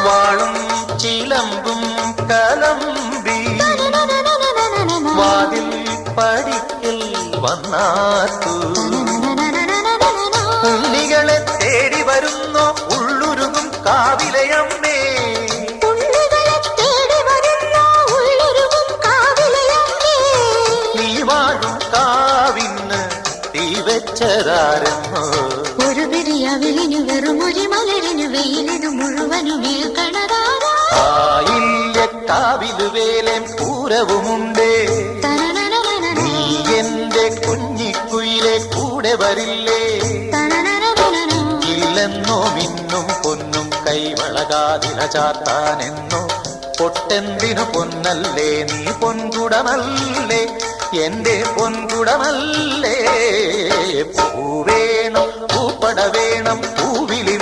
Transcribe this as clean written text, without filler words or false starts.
വാളും ചിലമ്പും കലമ്പി വാതിൽ പടിക്കൽ വന്നാത്തു ഉണ്ണികളെ തേടി വരുന്നോ ഉള്ളുരുകും കാവിലയമ്മേ നീ വാഴും കാവിന് തീ വെച്ചതാരെന്നോ ഒരു പിരിയവിലിനു വെറും ഒരു മലരിനു വെയിലിനു മുഴുവനും കാവില് വേലൻ പൂരവുമുണ്ടേ നീ എന്റെ കുഞ്ഞിക്കുയിലെ കൂടെ വരില്ലേ ഇല്ലെന്നോ മിന്നും പൊന്നും കൈവളകാതില ചാത്താനെന്നോ പൊട്ടെന്തിനു പൊന്നല്ലേ നീ പൊൻകുടമല്ലേ എന്റെ പൊൻകുടമല്ലേ പൂവേണം പൂപ്പട വേണം പൂവിളി